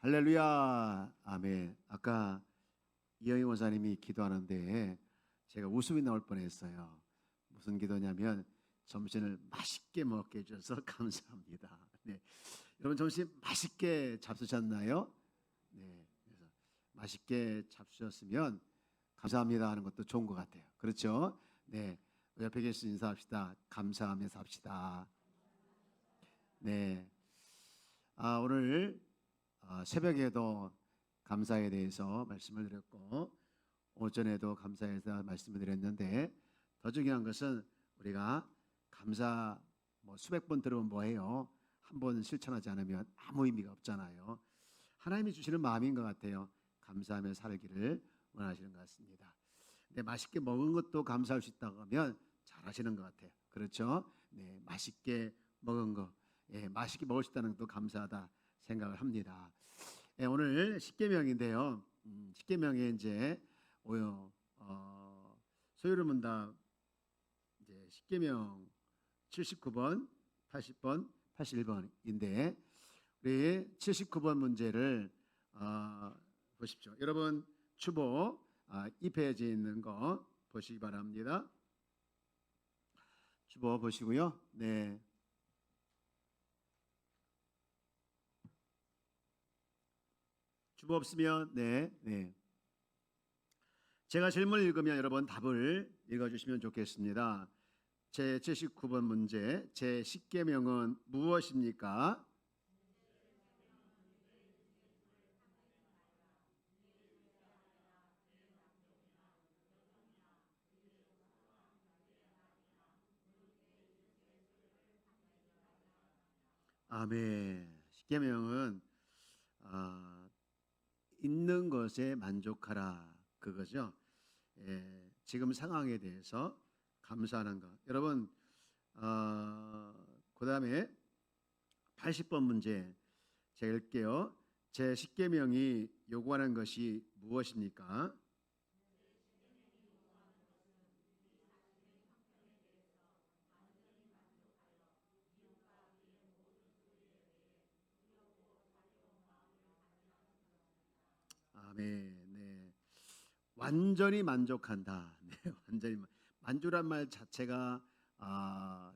할렐루야. 아멘. 아까 이영희 원사님이 기도하는데 제가 웃음이 나올 뻔했어요. 무슨 기도냐면 점심을 맛있게 먹게 해줘서 감사합니다. 네. 여러분 점심 맛있게 잡수셨나요? 네. 그래서 맛있게 잡수셨으면 감사합니다 하는 것도 좋은 것 같아요. 그렇죠? 네. 옆에 계신 인사합시다. 감사하면서 합시다. 네. 오늘 새벽에도 감사에 대해서 말씀을 드렸고 오전에도 감사에 대해서 말씀을 드렸는데 더 중요한 것은 우리가 감사 수백 번 들으면 뭐해요? 한 번 실천하지 않으면 아무 의미가 없잖아요. 하나님이 주시는 마음인 것 같아요. 감사하며 살기를 원하시는 것 같습니다. 근데 맛있게 먹은 것도 감사할 수 있다고 하면 잘하시는 것 같아요. 그렇죠? 네, 맛있게 먹은 거, 맛있게 먹을 수 있다는 것도 감사하다 생각을 합니다. 오늘 십계명인데요. 십계명에 이제 소유를 문답 이제 십계명 79번, 80번, 81번인데 우리 79번 문제를 보십시오. 여러분 주보 2페이지에 있는 거 보시기 바랍니다. 주보 보시고요. 네. 주보 없으면 네. 제가 질문을 읽으면 여러분 답을 읽어주시면 좋겠습니다. 제 79번 문제, 제 10계명은 무엇입니까? 아멘. 10계명은 있는 것에 만족하라 그거죠. 지금 상황에 대해서 감사하는 것. 여러분 그 다음에 80번 문제 제가 읽게요. 제 10계명이 요구하는 것이 무엇입니까? 아멘. 네. 완전히 만족한다. 네, 완전히 만족란 말 자체가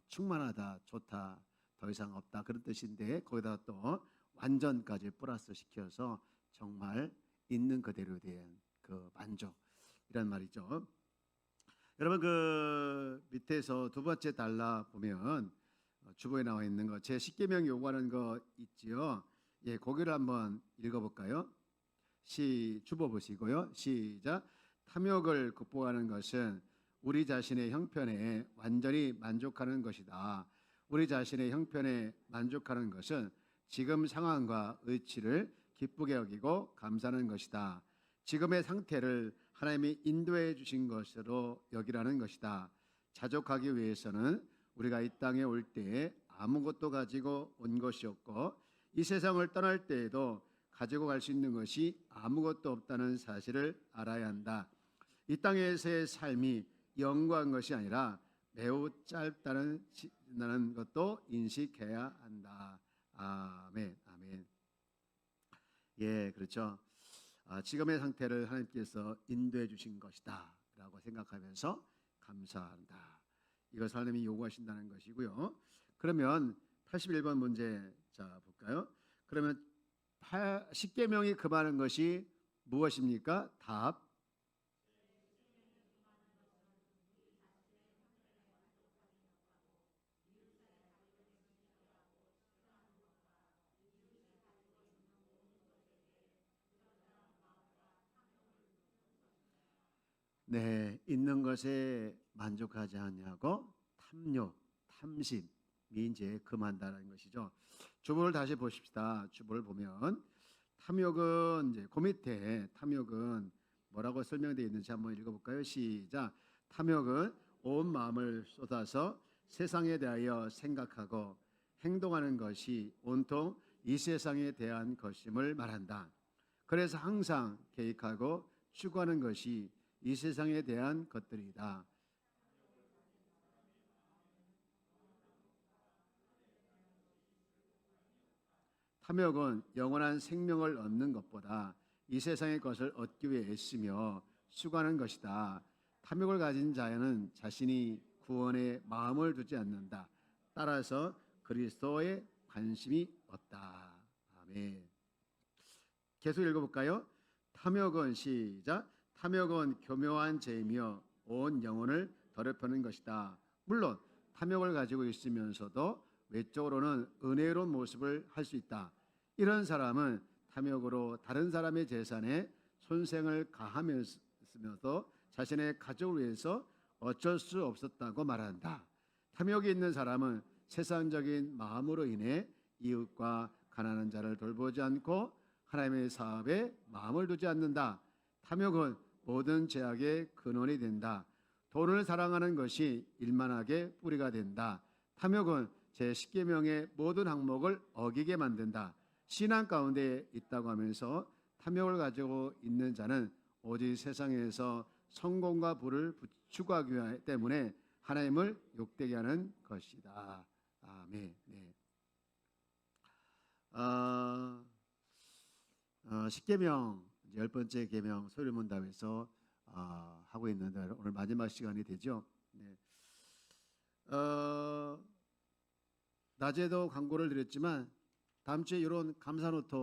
충만하다, 좋다, 더 이상 없다 그런 뜻인데 거기다 또 완전까지 플러스 시켜서 정말 있는 그대로에 대한 그 만족 이란 말이죠. 여러분 그 밑에서 두 번째 달라 보면 주보에 나와 있는 거 제 10계명 요구하는 거 있지요. 예, 거기를 한번 읽어볼까요? 주보 보시고요. 시작. 탐욕을 극복하는 것은 우리 자신의 형편에 완전히 만족하는 것이다. 우리 자신의 형편에 만족하는 것은 지금 상황과 의치를 기쁘게 여기고 감사하는 것이다. 지금의 상태를 하나님이 인도해 주신 것으로 여기라는 것이다. 자족하기 위해서는 우리가 이 땅에 올 때에 아무것도 가지고 온 것이 없고 이 세상을 떠날 때에도 가지고 갈 수 있는 것이 아무것도 없다는 사실을 알아야 한다. 이 땅에서의 삶이 영구한 것이 아니라 매우 짧다는 것도 인식해야 한다. 아멘, 아멘. 예, 그렇죠. 지금의 상태를 하나님께서 인도해 주신 것이다 라고 생각하면서 감사한다. 이것을 하나님이 요구하신다는 것이고요. 그러면 81번 문제 자 볼까요? 그러면 10계명이 금하는 것이 무엇입니까? 답. 네, 있는 것에 만족하지 않냐고 탐욕, 탐심이 이제 금한다는 것이죠. 주보를 다시 보십시다. 주보를 보면 탐욕은 이제 그 밑에 탐욕은 뭐라고 설명되어 있는지 한번 읽어볼까요? 시작. 탐욕은 온 마음을 쏟아서 세상에 대하여 생각하고 행동하는 것이 온통 이 세상에 대한 것임을 말한다. 그래서 항상 계획하고 추구하는 것이 이 세상에 대한 것들이다. 탐욕은 영원한 생명을 얻는 것보다 이 세상의 것을 얻기 위해 애쓰며 수고하는 것이다. 탐욕을 가진 자는 자신이 구원에 마음을 두지 않는다. 따라서 그리스도에 관심이 없다. 아멘. 계속 읽어볼까요? 탐욕은 시작. 탐욕은 교묘한 죄이며 온 영혼을 더럽히는 것이다. 물론 탐욕을 가지고 있으면서도 외적으로는 은혜로운 모습을 할 수 있다. 이런 사람은 탐욕으로 다른 사람의 재산에 손생을 가하면서도 자신의 가족을 위해서 어쩔 수 없었다고 말한다. 탐욕이 있는 사람은 세상적인 마음으로 인해 이웃과 가난한 자를 돌보지 않고 하나님의 사업에 마음을 두지 않는다. 탐욕은 모든 죄악의 근원이 된다. 돈을 사랑하는 것이 일만하게 뿌리가 된다. 탐욕은 제10계명의 모든 항목을 어기게 만든다. 신앙 가운데 있다고 하면서 탐욕을 가지고 있는 자는 오직 세상에서 성공과 부를 추구하기 때문에 하나님을 욕되게 하는 것이다. 아멘. 네. 10계명 10번째 계명 소리문답에서 하고 있는데 오늘 마지막 시간이 되죠. 네. 낮에도 광고를 드렸지만 다음 주에 이런 감사노트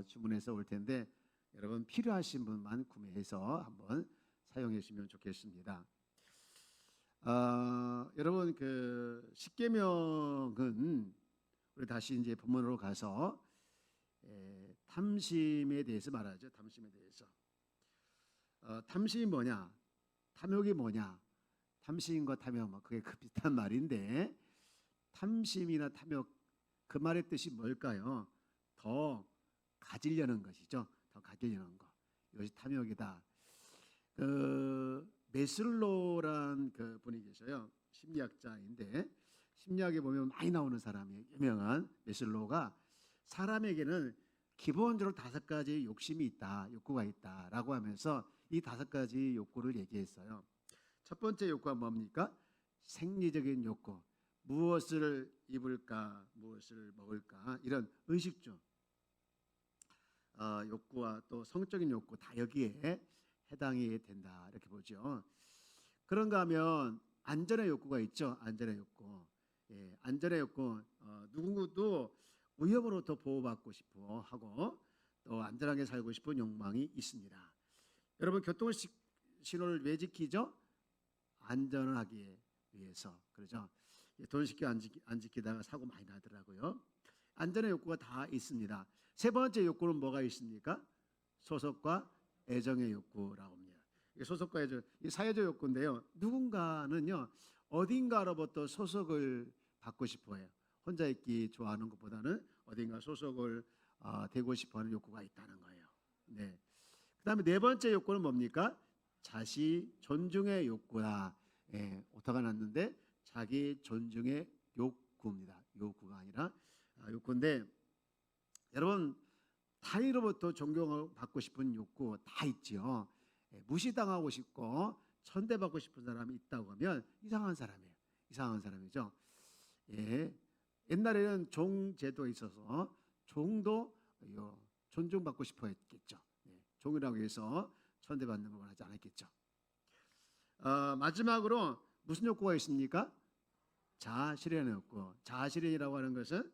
주문해서 올 텐데 여러분 필요하신 분만 구매해서 한번 사용해 주시면 좋겠습니다. 여러분 그 10계명은 우리 다시 이제 본문으로 가서 탐심에 대해서 말하죠. 탐심에 대해서. 탐심이 뭐냐? 탐욕이 뭐냐? 탐심과 탐욕 그게 그 비슷한 말인데 탐심이나 탐욕 그 말의 뜻이 뭘까요? 더 가지려는 것이죠. 더 가지려는 거. 이것이 탐욕이다. 그 메슬로란 그 분이 계셔요. 심리학자인데 심리학에 보면 많이 나오는 사람이에요. 유명한 메슬로가 사람에게는 기본적으로 5가지 욕심이 있다, 욕구가 있다라고 하면서 이 5가지 욕구를 얘기했어요. 첫 번째 욕구가 뭡니까? 생리적인 욕구. 무엇을 입을까, 무엇을 먹을까 이런 의식주 욕구와 또 성적인 욕구 다 여기에 해당이 된다 이렇게 보죠. 그런가 하면 안전의 욕구가 있죠. 안전의 욕구. 안전의 욕구 누구도 위험으로부터 보호받고 싶어 하고 또 안전하게 살고 싶은 욕망이 있습니다. 여러분 교통 신호를 왜 지키죠? 안전하기 위해서 그러죠. 돈 쉽게 안 지키다가 사고 많이 나더라고요. 안전의 욕구가 다 있습니다. 세 번째 욕구는 뭐가 있습니까? 소속과 애정의 욕구라고 합니다. 소속과 애정, 이 사회적 욕구인데요. 누군가는요 어딘가로부터 소속을 받고 싶어해요. 혼자 있기 좋아하는 것보다는 어딘가 소속을 되고 싶어하는 욕구가 있다는 거예요. 네. 그다음에 네 번째 욕구는 뭡니까? 자시 존중의 욕구다. 오타가 났는데 자기 존중의 욕구입니다. 욕구가 아니라 욕구인데 여러분 타인으로부터 존경을 받고 싶은 욕구 다 있죠. 무시당하고 싶고 천대받고 싶은 사람이 있다고 하면 이상한 사람이에요. 이상한 사람이죠. 옛날에는 종 제도가 있어서 종도 존중받고 싶어 했겠죠. 종이라고 해서 천대받는 걸 원하지 않았겠죠. 마지막으로 무슨 욕구가 있습니까? 자아실현의 욕구. 자아실현이라고 하는 것은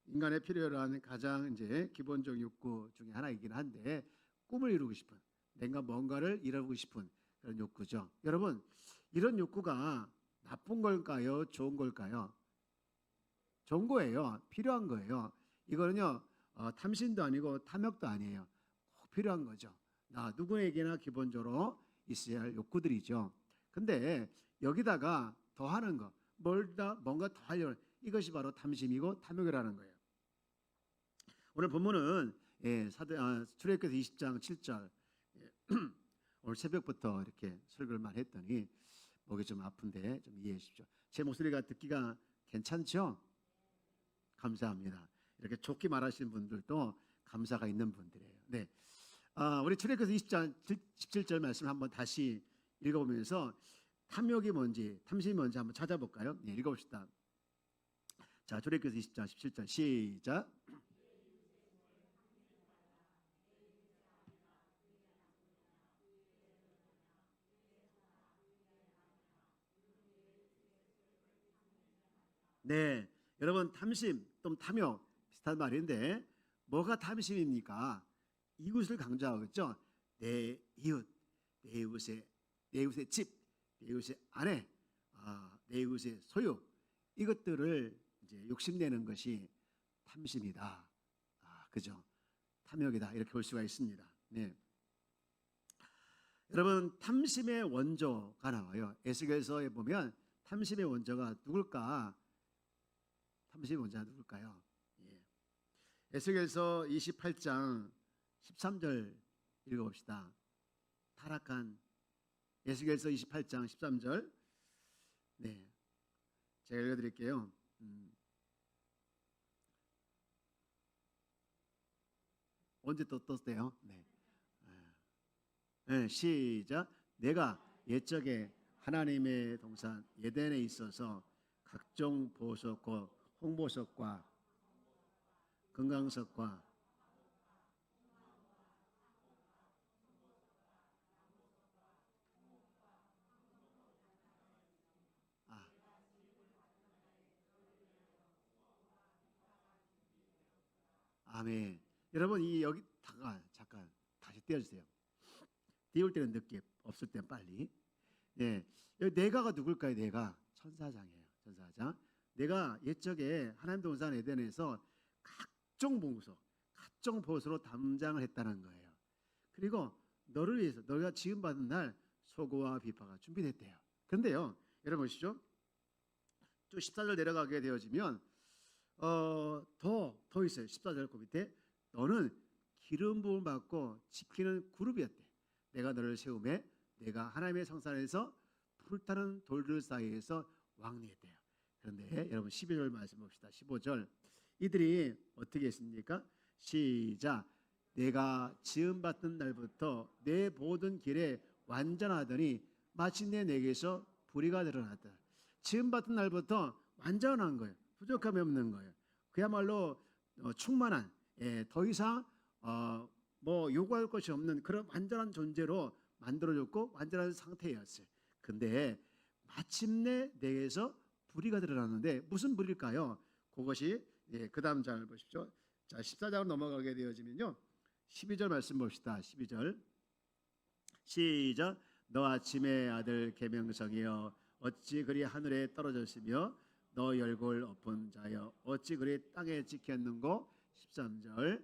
인간의 필요로 하는 가장 이제 기본적 욕구 중에 하나이긴 한데 꿈을 이루고 싶은 내가 뭔가를 이루고 싶은 그런 욕구죠. 여러분 이런 욕구가 나쁜 걸까요? 좋은 걸까요? 좋은 거예요. 필요한 거예요. 이거는요 탐심도 아니고 탐욕도 아니에요. 꼭 필요한 거죠. 누구에게나 기본적으로 있어야 할 욕구들이죠. 근데 여기다가 더 하는 거, 뭔가 더 하려는 이것이 바로 탐심이고 탐욕이라는 거예요. 오늘 본문은 출애굽기 20장 7절 오늘 새벽부터 이렇게 설교를 많이 했더니 목이 좀 아픈데 좀 이해해 주십시오. 제 목소리가 듣기가 괜찮죠? 감사합니다. 이렇게 좋게 말하시는 분들도 감사가 있는 분들이에요. 네, 우리 출애굽기 20장 17절 말씀 한번 다시 읽어보면서 탐욕이 뭔지, 탐심이 뭔지 한번 찾아볼까요? 네, 읽어봅시다. 자, 자, 출애굽기서 20장 17절 시작. 네, 여러분 탐심 또는 탐욕 비슷한 말인데 뭐가 탐심입니까? 이웃을 강조하겠죠. 내 이웃, 내 이웃의 집, 내 이웃의 아내, 내 이웃의 소유 이것들을 이제 욕심내는 것이 탐심이다. 그죠? 탐욕이다 이렇게 볼 수가 있습니다. 네. 여러분 탐심의 원조가 나와요. 에스겔서에 보면 탐심의 원조가 누굴까? 탐심의 원조가 누굴까요? 예. 에스겔서 28장 13절 읽어봅시다. 타락한 에스겔서 28장 13절. 네, 제가 읽어드릴게요. 언제 또 떴어요? 네. 네, 시작. 내가 옛적에 하나님의 동산 예덴에 있어서 각종 보석과 홍보석과 금강석과 아, 아멘. 여러분 이 여기 잠깐 다시 띄워주세요. 띄울 때는 늦게, 없을 때는 빨리. 예, 여기 내가가 누굴까요? 내가 천사장이에요. 천사장. 내가 옛적에 하나님 동산 에덴에서 각종 봉소, 각종 보수로 담장을 했다는 거예요. 그리고 너를 위해서 너가 지음 받은 날 소고와 비파가 준비됐대요. 그런데요, 여러분 보시죠. 또 14절 내려가게 되어지면 더 있어요. 14절 그 밑에 너는 기름 부음 받고 지키는 그룹이었대. 내가 너를 세우매 내가 하나님의 성산에서 불타는 돌들 사이에서 왕래했대요. 그런데 여러분 12절 말씀 봅시다. 15절 이들이 어떻게 했습니까? 시작. 내가 지음 받던 날부터 내 모든 길에 완전하더니 마침내 내게서 불의가 드러났다. 지음 받던 날부터 완전한 거예요. 부족함이 없는 거예요. 그야말로 충만한, 더 이상 뭐 요구할 것이 없는 그런 완전한 존재로 만들어졌고 완전한 상태였어요. 근데 마침내 내게서 불의가 드러났는데 무슨 불일까요? 그것이 그 다음 장을 보십시오. 자, 14장으로 넘어가게 되어지면요. 12절 말씀 봅시다. 12절 시작. 너 아침의 아들 계명성이여 어찌 그리 하늘에 떨어졌으며 너 열골 엎은 자여 어찌 그리 땅에 지켰는고. 13절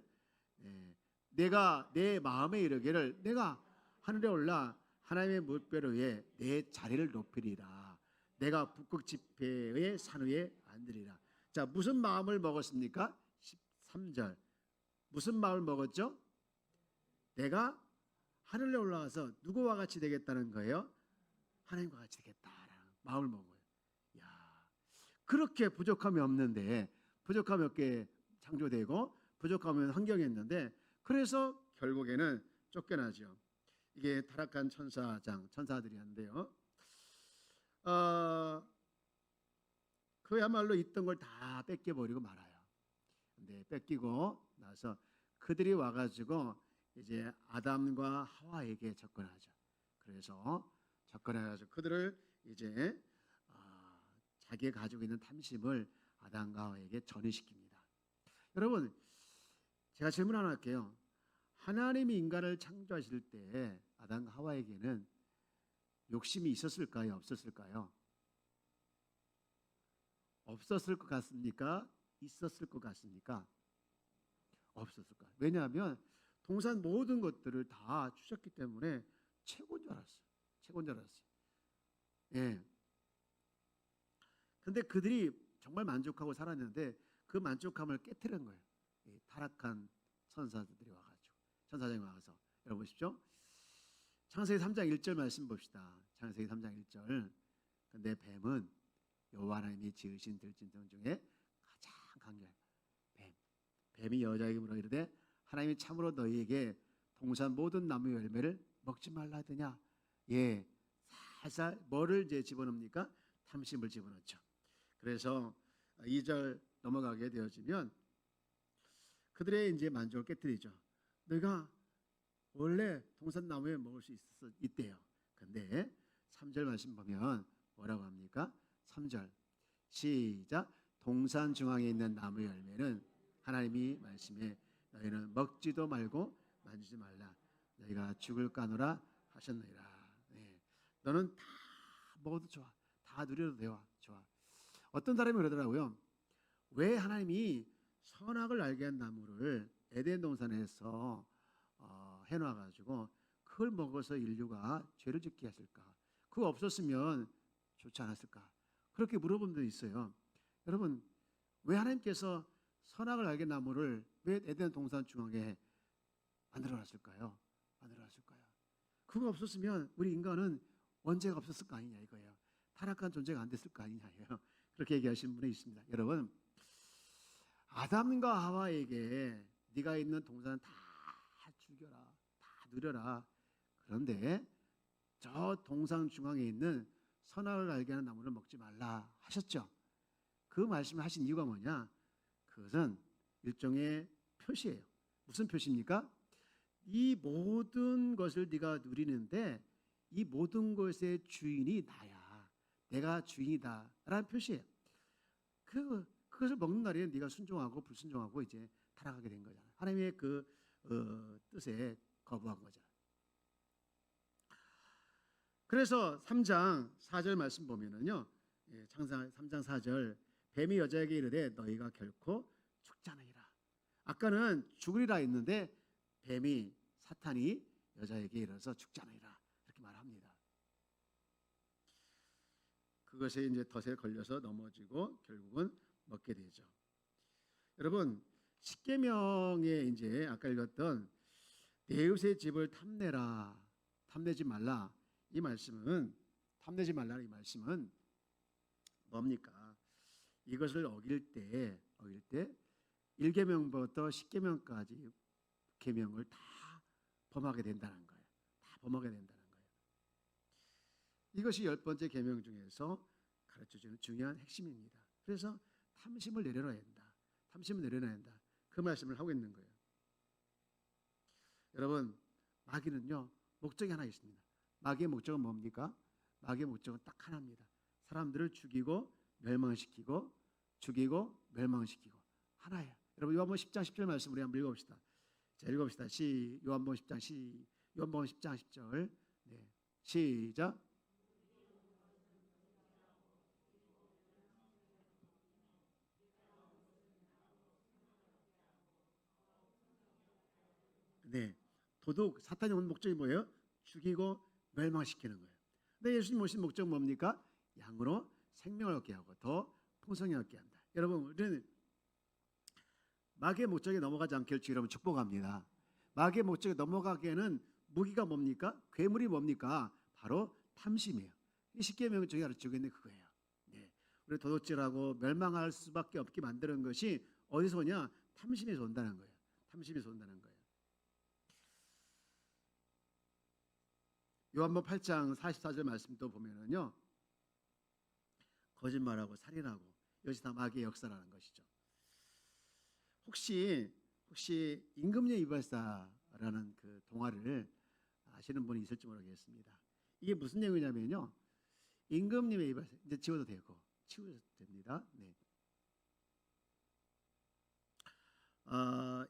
내가 내 마음에 이르기를 내가 하늘에 올라 하나님의 무별 위에 내 자리를 높이리라. 내가 북극 지폐의 산 위에 앉으리라. 자, 무슨 마음을 먹었습니까? 13절 무슨 마음을 먹었죠? 내가 하늘에 올라가서 누구와 같이 되겠다는 거예요? 하나님과 같이 되겠다라는 마음을 먹어요. 야, 그렇게 부족함이 없는데 부족함이 없게 창조되고 부족함은 환경이었는데 그래서 결국에는 쫓겨나죠. 이게 타락한 천사들이었는데요. 그야말로 있던 걸 다 뺏겨버리고 말아요. 근데 뺏기고 나서 그들이 와가지고 이제 아담과 하와에게 접근하죠. 그래서 접근해가지고 그들을 이제 자기가 가지고 있는 탐심을 아담과 하와에게 전이시킵니다. 여러분, 제가 질문 하나 할게요. 하나님이 인간을 창조하실 때 아담과 하와에게는 욕심이 있었을까요? 없었을까요? 없었을 것 같습니까? 있었을 것 같습니까? 없었을 거예요. 왜냐하면 동산 모든 것들을 다 주셨기 때문에 최고인 줄 알았어요. 최고인 줄 알았어요. 예. 근데 그들이 정말 만족하고 살았는데 그 만족함을 깨트린 거예요. 타락한 천사들이 와가지고 천사장이 와서 여러분 보십시오. 창세기 3장 1절 말씀 봅시다. 창세기 3장 1절. 근데 뱀은 여호와 하나님이 지으신 들짐승 중에 가장 강렬한 뱀이 여자에게 물어 이르되 하나님이 참으로 너희에게 동산 모든 나무 열매를 먹지 말라 하더냐. 예, 살살 뭐를 이제 집어넣습니까? 탐심을 집어넣죠. 그래서 2절 넘어가게 되어지면 그들의 이제 만족을 깨뜨리죠. 너희가 원래 동산나무에 먹을 수 있대요. 근데 3절 말씀 보면 뭐라고 합니까? 3절 시작. 동산 중앙에 있는 나무 열매는 하나님이 말씀에 너희는 먹지도 말고 만지지 말라. 너희가 죽을 까노라 하셨느니라. 네. 너는 다 먹어도 좋아. 다 누려도 좋아. 어떤 사람이 그러더라고요. 왜 하나님이 선악을 알게 한 나무를 에덴 동산에서 해놔가지고 그걸 먹어서 인류가 죄를 짓게 했을까? 그거 없었으면 좋지 않았을까? 그렇게 물어본 분도 있어요. 여러분, 왜 하나님께서 선악을 알게 나무를 왜 에덴 동산 중앙에 만들어놨을까요? 그거 없었으면 우리 인간은 원죄가 없었을 거 아니냐 이거예요. 타락한 존재가 안 됐을 거 아니냐예요. 그렇게 얘기하시는 분이 있습니다. 여러분, 아담과 하와에게 네가 있는 동산은 다 죽여라, 다 누려라. 그런데 저 동산 중앙에 있는 선악을 알게 하는 나무를 먹지 말라 하셨죠. 그 말씀을 하신 이유가 뭐냐? 그것은 일종의 표시예요. 무슨 표시입니까? 이 모든 것을 네가 누리는데 이 모든 것의 주인이 나야. 내가 주인이다 라는 표시예요. 그것을 먹는 날에 네가 순종하고 불순종하고 이제 타락하게 된 거잖아요. 하나님의 그 뜻에 거부한 거잖아요. 그래서 3장 4절 말씀 보면은요. 창세기 3장 4절 뱀이 여자에게 이르되 너희가 결코 죽지 않으리라. 아까는 죽으리라 했는데 뱀이 사탄이 여자에게 이르러서 죽지 않으리라 이렇게 말합니다. 그것에 이제 덫에 걸려서 넘어지고 결국은 먹게 되죠. 여러분, 십계명에 이제 아까 읽었던 내 이웃의 집을 탐내지 말라 이 말씀은 탐내지 말라는 이 말씀은 뭡니까? 이것을 어길 때 1계명부터 10계명까지 계명을 다 범하게 된다는 거예요. 다 범하게 된다는 거예요. 이것이 10번째 계명 중에서 가르쳐주는 중요한 핵심입니다. 그래서 탐심을 내려놔야 된다. 탐심을 내려놔야 된다. 그 말씀을 하고 있는 거예요. 여러분, 마귀는요 목적이 하나 있습니다. 마귀의 목적은 뭡니까? 마귀의 목적은 딱 하나입니다. 사람들을 죽이고 멸망시키고 하나예요. 여러분, 요한복음 10장 10절 말씀 우리 한번 읽어봅시다. 자, 읽어봅시다. 요한복음 10장 10절. 네, 시작. 네, 도둑 사탄이 온 목적이 뭐예요? 죽이고 멸망시키는 거예요. 근데 예수님 오신 목적 뭡니까? 양으로 생명을 얻게 하고 더 풍성히 얻게 한다. 여러분, 우리는 마귀의 목적에 넘어가지 않기를 주 여러분 축복합니다. 마귀의 목적에 넘어가기에는 무기가 뭡니까? 괴물이 뭡니까? 바로 탐심이에요. 이 십계명 중에 가르치고 있는 그거예요. 네. 우리 도둑질하고 멸망할 수밖에 없게 만드는 것이 어디서 오냐? 탐심에서 온다는 거예요. 탐심에서 온다는 거예요. 요한복음 8장 44절 말씀도 보면은요. 거짓말하고 살인하고 이것이 다 마귀의 역사라는 것이죠. 혹시 임금녀 이발사라는 그 동화를 아시는 분이 있을지 모르겠습니다. 이게 무슨 내용이냐면요. 임금님의 이발사 이제 치워도 됩니다. 네.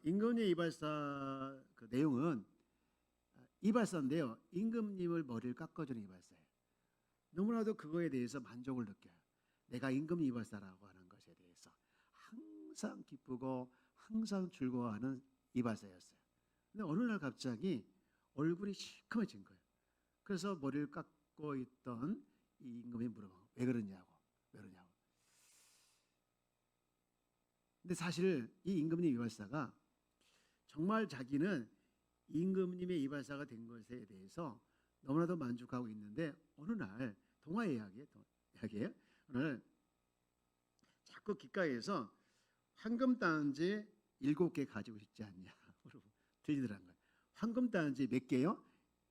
임금녀 이발사 그 내용은 이발사인데요. 임금님을 머리를 깎아주는 이발사예요. 너무나도 그거에 대해서 만족을 느껴요. 내가 임금 이발사라고 하는 것에 대해서 항상 기쁘고 항상 즐거워하는 이발사였어요. 근데 어느 날 갑자기 얼굴이 시커매진 거예요. 그래서 머리를 깎고 있던 이 임금이 물어봐. 왜 그러냐고. 근데 사실 이 임금님 이발사가 정말 자기는 임금님의 이발사가 된 것에 대해서 너무나도 만족하고 있는데 어느 날 동화 이야기예요. 오늘 자꾸 귓가에서 황금 단지 7개 가지고 싶지 않냐 들리더라는 거예요. 황금 단지 몇 개요?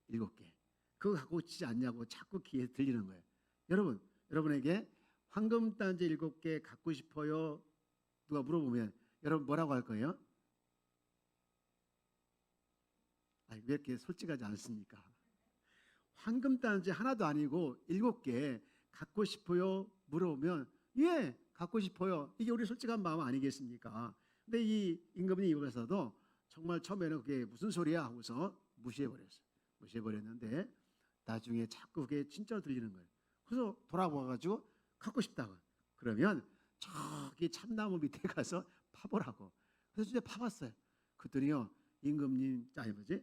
7개. 그거 갖고 싶지 않냐고 자꾸 귀에 들리는 거예요. 여러분에게 황금 단지 7개 갖고 싶어요? 누가 물어보면 여러분 뭐라고 할 거예요? 왜 이렇게 솔직하지 않습니까? 황금 단지 하나도 아니고 7개 갖고 싶어요? 물어보면 예, 갖고 싶어요. 이게 우리 솔직한 마음 아니겠습니까? 근데 이 임금님 입에서도 정말 처음에는 그게 무슨 소리야 하고서 무시해버렸어요. 무시해버렸는데 나중에 자꾸 그게 진짜로 들리는 거예요. 그래서 돌아와가지고 갖고 싶다고. 그러면 저기 참나무 밑에 가서 파보라고. 그래서 진짜 파봤어요. 그랬더니요 임금님 아니 뭐지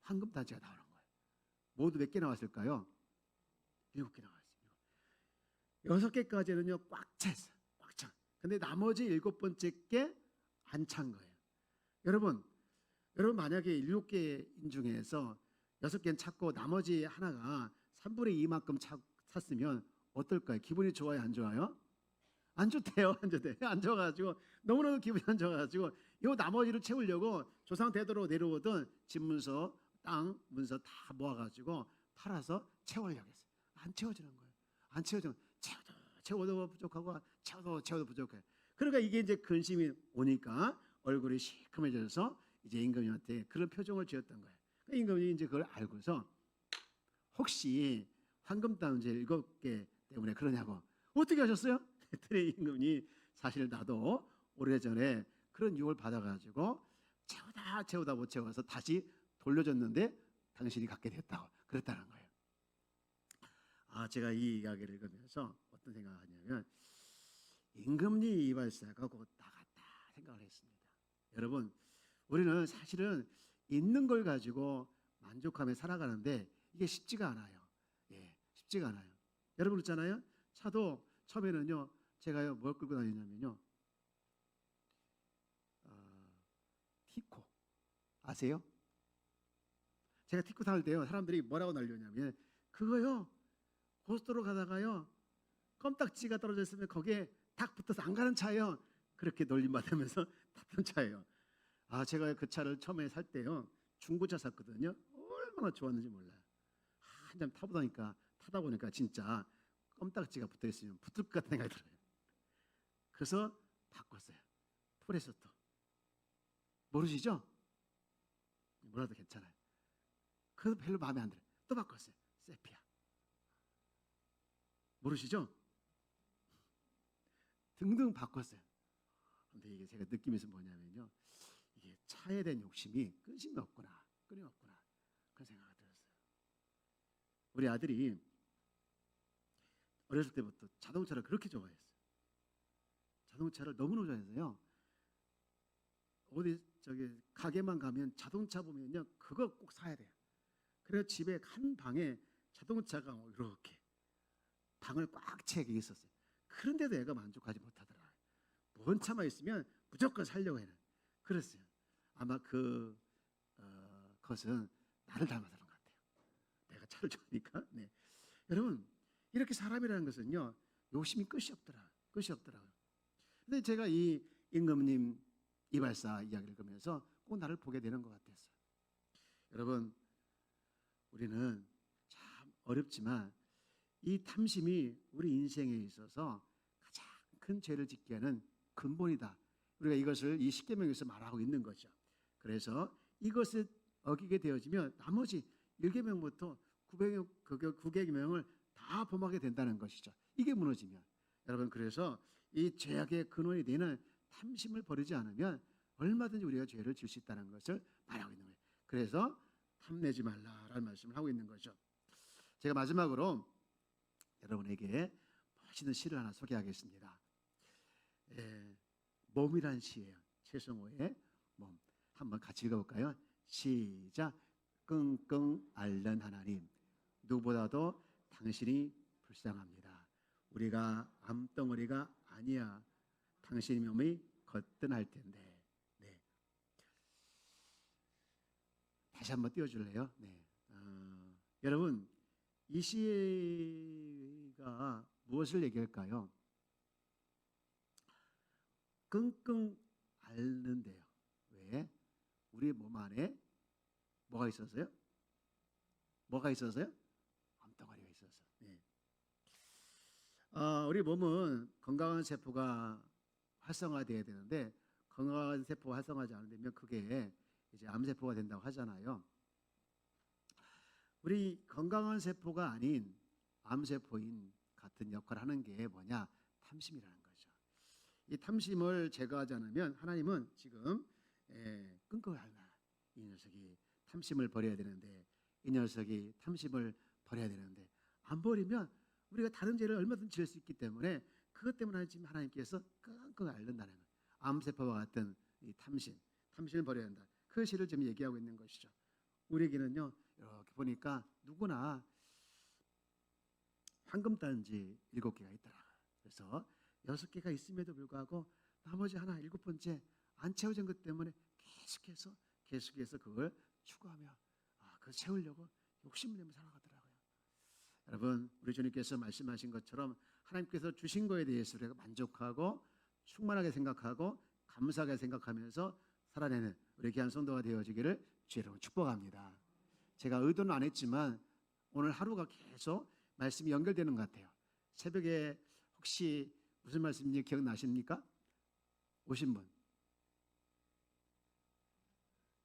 황금 단지가 나오는 거예요. 모두 몇 개 나왔을까요? 7개 나왔어요. 6개까지는요 꽉 찼어요. 꽉 차. 근데 나머지 7번째 게 안 찬 거예요. 여러분 만약에 7개인 중에서 6개는 찼고 나머지 하나가 3분의 2만큼 찼으면 어떨까요? 기분이 좋아요, 안 좋아요? 안 좋대요, 안 좋대요. 안 좋아가지고 너무나도 기분이 안 좋아가지고 이 나머지를 채우려고 조상 대대로 내려오던 집문서, 땅 문서 다 모아가지고 팔아서 채우려고 했어요. 안 채워지는 거예요. 안 채워지면 채워도 부족하고 채워도 부족해요. 그러니까 이게 이제 근심이 오니까 얼굴이 시커매져서 이제 임금님한테 그런 표정을 지었던 거예요. 임금님이 이제 그걸 알고서 혹시 황금 단지 7개 때문에 그러냐고 어떻게 하셨어요? 그랬더니 임금이 사실 나도 오래전에 그런 유혹을 받아가지고 채우다 못 채워서 다시 돌려줬는데 당신이 갖게 됐다고 그랬다는 거예요. 제가 이 이야기를 읽으면서 어떤 생각을 하냐면 임금님 이발사가 곧 나갔다 생각을 했습니다. 여러분 우리는 사실은 있는 걸 가지고 만족하며 살아가는데 이게 쉽지가 않아요. 쉽지가 않아요. 여러분 있잖아요. 차도 처음에는요 제가요 뭘 끌고 다니냐면요 티코 아세요? 제가 티코 탈 때요 사람들이 뭐라고 날려냐면 그거요 고속도로 가다가요 껌딱지가 떨어져 있으면 거기에 탁 붙어서 안 가는 차예요. 그렇게 놀림받으면서 탔던 차예요. 제가 그 차를 처음에 살 때요 중고차 샀거든요. 얼마나 좋았는지 몰라요. 한참 타다 보니까 진짜 껌딱지가 붙어 있으면 붙을 것 같은 생각이 들어요. 그래서 바꿨어요. 프레소토 모르시죠? 몰라도 괜찮아요. 그래도 별로 마음에 안 들어요. 또 바꿨어요. 세피아 모르시죠? 등등 바꿨어요. 근데 이게 제가 느끼면서 뭐냐면요 이게 차에 대한 욕심이 끊임없구나 그런 생각이 들었어요. 우리 아들이 어렸을 때부터 자동차를 그렇게 좋아했어요. 자동차를 너무너무 좋아해서요 어디 가게만 가면 자동차 보면요 그거 꼭 사야 돼요. 그래서 집에 한 방에 자동차가 이렇게 방을 꽉 채게 있었어요. 그런데도 애가 만족하지 못하더라. 뭔 차만 있으면 무조건 살려고 해는 그랬어요. 아마 그것은 나를 닮아서 그런 것 같아요. 내가 차를 좋아하니까. 네. 여러분 이렇게 사람이라는 것은요 욕심이 끝이 없더라고요. 근데 제가 이 임금님 이발사 이야기를 읽으면서 꼭 나를 보게 되는 것 같았어요. 여러분 우리는 참 어렵지만 이 탐심이 우리 인생에 있어서 가장 큰 죄를 짓게 하는 근본이다. 우리가 이것을 이 십계명에서 말하고 있는 거죠. 그래서 이것을 어기게 되어지면 나머지 1계명부터 9계명을 다 범하게 된다는 것이죠. 이게 무너지면 여러분 그래서 이 죄악의 근원이 되는 탐심을 버리지 않으면 얼마든지 우리가 죄를 지을 수 있다는 것을 말하고 있는 거예요. 그래서 탐내지 말라라는 말씀을 하고 있는 거죠. 제가 마지막으로 여러분에게 멋있는 시를 하나 소개하겠습니다. 몸이란 시예요. 최성호의 몸. 한번 같이 읽어볼까요? 시작. 끙끙 앓는 하나님, 누구보다도 당신이 불쌍합니다. 우리가 암덩어리가 아니야. 당신 몸이 거뜬할 텐데. 네. 다시 한번 띄워줄래요? 네. 여러분 이 시가 무엇을 얘기할까요? 끙끙 앓는데요. 왜? 우리 몸 안에 뭐가 있어서요? 뭐가 있어서요? 암덩어리가 있어서. 네. 우리 몸은 건강한 세포가 활성화돼야 되는데 건강한 세포가 활성화하지 않으면 그게 이제 암세포가 된다고 하잖아요. 우리 건강한 세포가 아닌 암세포인 같은 역할을 하는 게 뭐냐? 탐심이라는 거죠. 이 탐심을 제거하지 않으면 하나님은 지금 끙끙 앓나 이 녀석이 탐심을 버려야 되는데 이 녀석이 탐심을 버려야 되는데 안 버리면 우리가 다른 죄를 얼마든지 지을 수 있기 때문에 그것 때문에 지금 하나님께서 끙끙 앓는다는 거예요. 암세포와 같은 이 탐심을 버려야 한다. 그 시를 지금 얘기하고 있는 것이죠. 우리에게는요 이렇게 보니까 누구나 황금단지 7개가 있더라. 그래서 6개가 있음에도 불구하고 나머지 하나 7번째 안 채워진 것 때문에 계속해서 그걸 추구하며 그걸 채우려고 욕심을 내며 살아가더라고요. 여러분 우리 주님께서 말씀하신 것처럼 하나님께서 주신 거에 대해서 우리가 만족하고 충만하게 생각하고 감사하게 생각하면서 살아내는 우리 귀한 성도가 되어지기를 주의 이름으로 축복합니다. 제가 의도는 안 했지만 오늘 하루가 계속 말씀이 연결되는 것 같아요. 새벽에 혹시 무슨 말씀인지 기억나십니까? 오신 분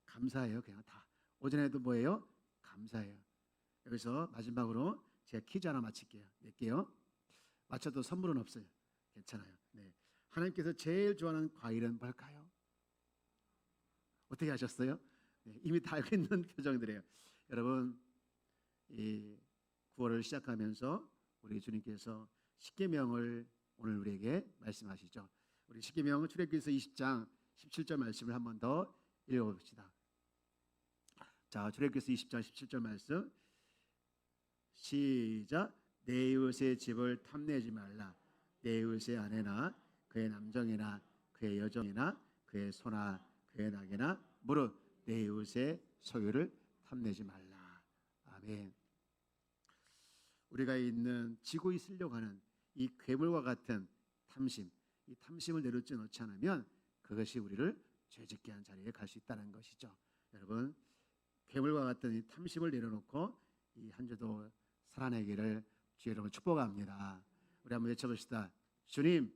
감사해요. 그냥 다 오전에도 뭐예요? 감사해요. 여기서 마지막으로 제가 퀴즈 하나 맞힐게요. 낼게요. 맞춰도 선물은 없어요. 괜찮아요. 네. 하나님께서 제일 좋아하는 과일은 뭘까요? 어떻게 하셨어요? 네, 이미 다 알고 있는 표정들이에요. 여러분 이 9월을 시작하면서 우리 주님께서 십계명을 오늘 우리에게 말씀하시죠. 우리 십계명 출애굽기서 20장 17절 말씀을 한 번 더 읽어봅시다. 자, 출애굽기서 20장 17절 말씀 시작. 내 이웃의 집을 탐내지 말라. 내 이웃의 아내나 그의 남정이나 그의 여종이나 그의 소나 그의 낙이나 무릇 내 이웃의 소유를 탐내지 말라. 아멘. 우리가 있는 지고 있으려고 하는 이 괴물과 같은 탐심, 이 탐심을 내려놓지 놓지 않으면 그것이 우리를 죄짓게 한 자리에 갈 수 있다는 것이죠. 여러분 괴물과 같은 이 탐심을 내려놓고 이 한 주도 살아내기를 주의 이름으로 축복합니다. 우리 한번 외쳐봅시다. 주님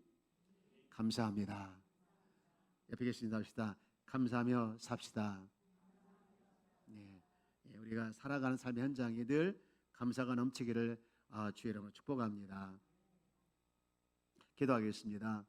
감사합니다. 옆에 계신 분 합시다. 감사하며 삽시다. 네, 우리가 살아가는 삶의 현장이 늘 감사가 넘치기를 주의 이름으로 축복합니다. 기도하겠습니다.